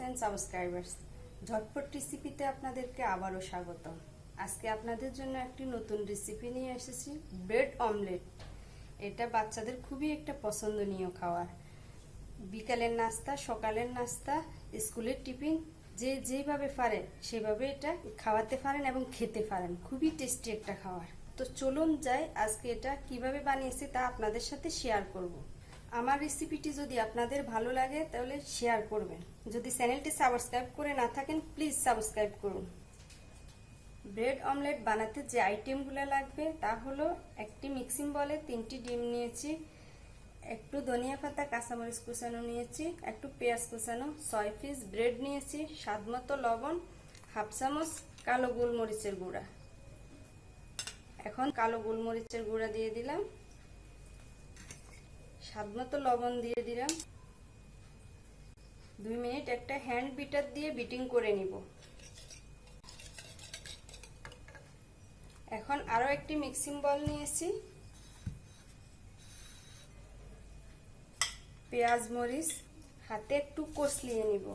And subscribers, ঝটপট রেসিপিতে আপনাদেরকে আবারও স্বাগতম। আজকে আপনাদের জন্য একটি নতুন রেসিপি নিয়ে এসেছি, ব্রেড অমলেট। এটা বাচ্চাদের খুবই একটা পছন্দনীয় খাবার। বিকালের নাস্তা, সকালের নাস্তা, স্কুলের টিফিন, যে যেভাবে পারে সেভাবে এটা খাওয়াতে পারেন এবং খেতে পারেন। খুবই টেস্টি একটা খাবার। তো চলুন যাই, আজকে এটা কিভাবে বানিয়েছি তা আপনাদের সাথে শেয়ার করব। আমার রেসিপিটি যদি আপনাদের ভালো লাগে তাহলে শেয়ার করবেন। যদি চ্যানেলটি সাবস্ক্রাইব করে না থাকেন প্লিজ সাবস্ক্রাইব করুন। ব্রেড অমলেট বানাতে যে আইটেমগুলো লাগবে তা হলো একটি মিক্সিং বলে 3টি ডিম নিয়েছি, একটু ধনিয়া পাতা, কাঁচামরিচ কুচানো নিয়েছি, একটু পেঁয়াজ কুচানো, 6 পিস ব্রেড নিয়েছি, স্বাদমতো লবণ, হাফ চামচ কালো গোলমরিচের গুঁড়া। এখন কালো গোলমরিচের গুঁড়া দিয়ে দিলাম, স্বাদমতো লবণ দিয়ে দিলাম। 2 মিনিট একটা হ্যান্ড বিটার দিয়ে বিটিং করে নিব। এখন আরো একটি মিক্সিং বল নিয়েছি, পেঁয়াজ মরিচ হাতে একটু কষলিয়ে নিব।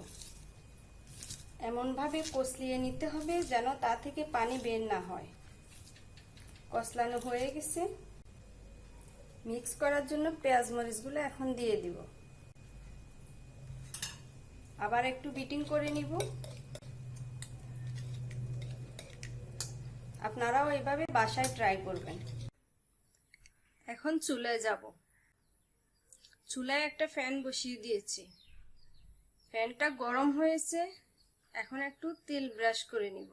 এমন ভাবে কষলিয়ে নিতে হবে যেন তা থেকে পানি বের না হয়। কষলানো হয়ে গেছে। মিক্স করার জন্য পেঁয়াজ মরিচগুলো এখন দিয়ে দিব। আবার একটু বিটিং করে নিব। আপনারাও এইভাবে বাসায় ট্রাই করবেন। এখন চুলায় যাব। চুলায় একটা ফ্যান বসিয়ে দিয়েছি। ফ্যানটা গরম হয়েছে। এখন একটু তেল ব্রাশ করে নিব।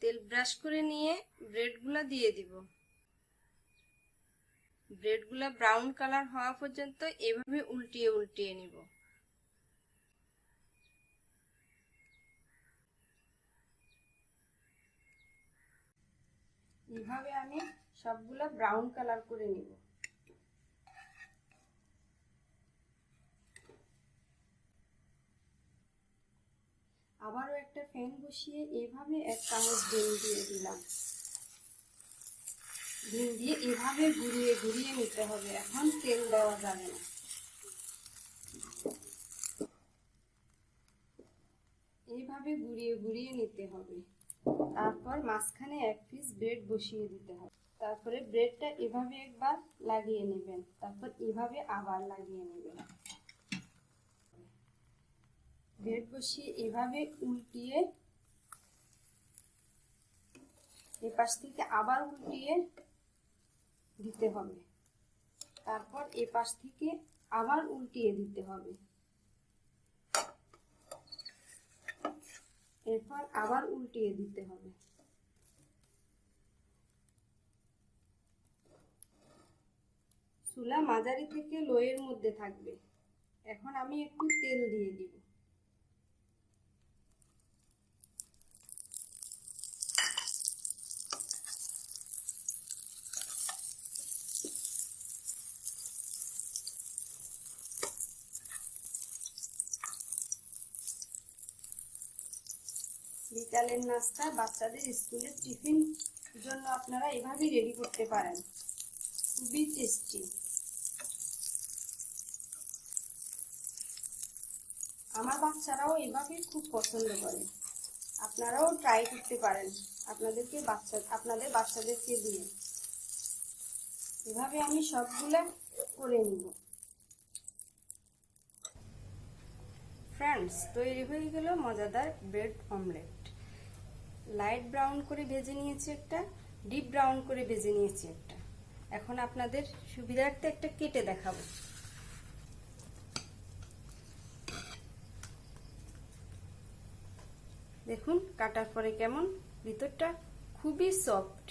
তেল ব্রাশ করে নিয়ে ব্রেডগুলা দিয়ে দিব। ব্রেডগুলা ব্রাউন কালার হওয়া পর্যন্ত এভাবে উল্টিয়ে উল্টিয়ে নিব। এইভাবে আমি সবগুলা ব্রাউন কালার করে নিব। আবারও একটা ফ্যান বসিয়ে এভাবে 1 চামচ ডিম দিয়ে দিলাম। ডিম দিয়ে এভাবে ঘুরিয়ে ঘুরিয়ে নিতে হবে। এখন তেল দেওয়া যাবে না। এইভাবে ঘুরিয়ে ঘুরিয়ে নিতে হবে। তারপর মাঝখানে 1 পিস ব্রেড বসিয়ে দিতে হবে। তারপরে ব্রেডটা এভাবে একবার লাগিয়ে নেবেন, তারপর এভাবে আবার লাগিয়ে নেবেন। ব্রেড বসিয়ে এভাবে উল্টিয়ে এই পাশ থেকে আবার উল্টিয়ে দিতে হবে। তারপর এই পাশ থেকে আবার উল্টিয়ে দিতে হবে। এরপর আবার উল্টিয়ে দিতে হবে। চুলা মাঝারি থেকে লোয়ের মধ্যে থাকবে। এখন আমি একটু তেল দিয়ে দিব। বিকালের নাস্তা, বাচ্চাদের স্কুলের টিফিন জন্য আপনারা এভাবেই রেডি করতে পারেন। খুবই টেস্টি। আমার বাচ্চারাও এভাবে খুব পছন্দ করে। আপনারাও ট্রাই করতে পারেন আপনাদের বাচ্চাদেরকে দিয়ে। এভাবে আমি সবগুলা করে নিব। ফ্রেন্ডস, তৈরি হয়ে গেল মজাদার ব্রেড অমলেট। লাইট ব্রাউন করে ভেজে নিয়েছি একটা, ডিপ ব্রাউন করে ভেজে নিয়েছি একটা। এখন আপনাদের সুবিধার্থে একটা কেটে দেখাবো। দেখুন কাটার পরে কেমন, ভিতরটা খুবই সফট,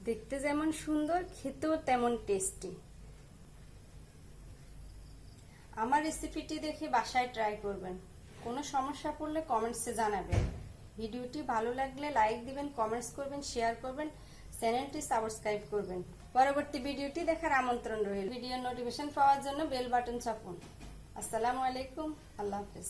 দেখতে যেমন সুন্দর, খেতেও তেমন টেস্টি। আমার রেসিপিটি দেখে বাসায় ট্রাই করবেন। কোনো সমস্যা পড়লে কমেন্টসে জানাবেন। ভিডিওটি ভালো লাগলে লাইক দিবেন, কমেন্টস করবেন, শেয়ার করবেন, চ্যানেলটি সাবস্ক্রাইব করবেন। পরবর্তী ভিডিওটি দেখার আমন্ত্রণ রইল। ভিডিও নোটিফিকেশন পাওয়ার জন্য বেল বাটন চাপুন। আসসালামু আলাইকুম, আল্লাহ হাফেজ।